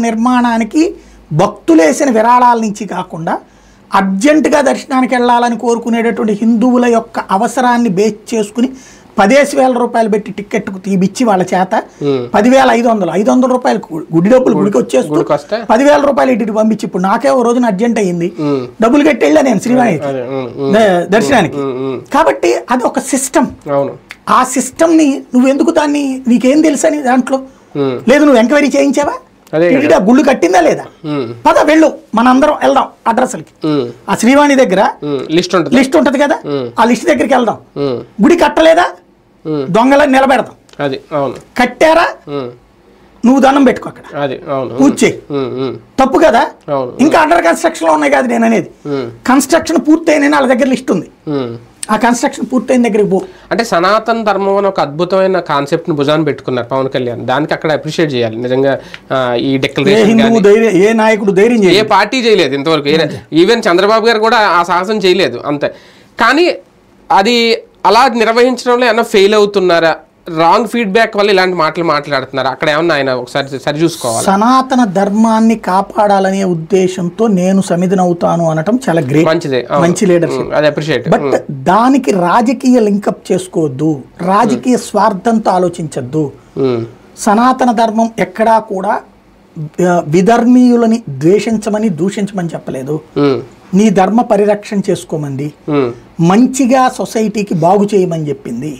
నిర్మాణానికి భక్తులేసిన విరాళాల నుంచి కాకుండా అర్జెంటుగా దర్శనానికి వెళ్ళాలని కోరుకునేటటువంటి హిందువుల యొక్క అవసరాన్ని బేస్ చేసుకుని 10,000 రూపాయలు పెట్టి టికెట్కు తీపిచ్చి వాళ్ళ చేత 10,500 రూపాయలు గుడి డబ్బులు గుడికి వచ్చేస్తూ 10,000 రూపాయలు ఇటు పంపించి ఇప్పుడు నాకే ఓ రోజున అర్జెంట్ అయ్యింది డబ్బులు కట్టి వెళ్ళా నేను శ్రీవాణికి దర్శనానికి. కాబట్టి అది ఒక సిస్టమ్. ఆ సిస్టమ్ ని నువ్వు ఎందుకు దాన్ని నీకేం తెలుసు అని దాంట్లో లేదు, నువ్వు ఎంక్వైరీ చేయించావా, గుళ్ళు కట్టిందా లేదా, పద వెళ్ళు మనందరం వెళ్దాం అడ్రస్లకి. ఆ శ్రీవాణి దగ్గర లిస్ట్ ఉంటది కదా, ఆ లిస్ట్ దగ్గరికి వెళ్దాం. గుడి కట్టలేదా దొంగలని నిలబెడదాం, కట్టారా నువ్వు దండం పెట్టుకో అక్కడ పూజ చేయి, తప్పు కదా. ఇంకా అండర్ కన్స్ట్రక్షన్ లో ఉన్నాయి కదా నేను అనేది. కన్స్ట్రక్షన్ పూర్తయిన వాళ్ళ దగ్గర లిస్ట్ ఉంది, ఆ కన్స్ట్రక్షన్ పూర్తయిన దగ్గరికి పో. అంటే సనాతన ధర్మం అని ఒక అద్భుతమైన కాన్సెప్ట్ ని భుజాన్ని పెట్టుకున్నారు పవన్ కళ్యాణ్. దానికి అక్కడ అప్రిషియేట్ చేయాలి నిజంగా. ఈ డిక్లరేషన్ ఏ నాయకుడు ధైర్యం ఏ పార్టీ చేయలేదు ఇంతవరకు. ఈవెన్ చంద్రబాబు గారు కూడా ఆ సాహసం చేయలేదు అంతే. కానీ అది అలా నిర్వహించడంలో ఏమన్నా ఫెయిల్ అవుతున్నారా, రాంగ్ ఫీడ్బ్యాక్ వల్ల ఇలాంటి మాటలు మాట్లాడుతున్నారు, అక్కడ ఏమన్నా ఆయన ఒకసారి సరి చూసుకోవాలి. సనాతన ధర్మాన్ని కాపాడాలనే ఉద్దేశంతో నేను సమిధనవుతాను అనటం చాలా గ్రేట్, మంచిదే, మంచి లీడర్షిప్, అది అప్రిషియేట్. బట్ దానికి రాజకీయ లింకప్ చేసుకోవద్దు, రాజకీయ స్వార్థంతో ఆలోచించద్దు. సనాతన ధర్మం ఎక్కడా కూడా విధర్మీయులని ద్వేషించమని దూషించమని చెప్పలేదు. నీ ధర్మ పరిరక్షణ చేసుకోమంది, మంచిగా సొసైటీకి బాగు చేయమని చెప్పింది.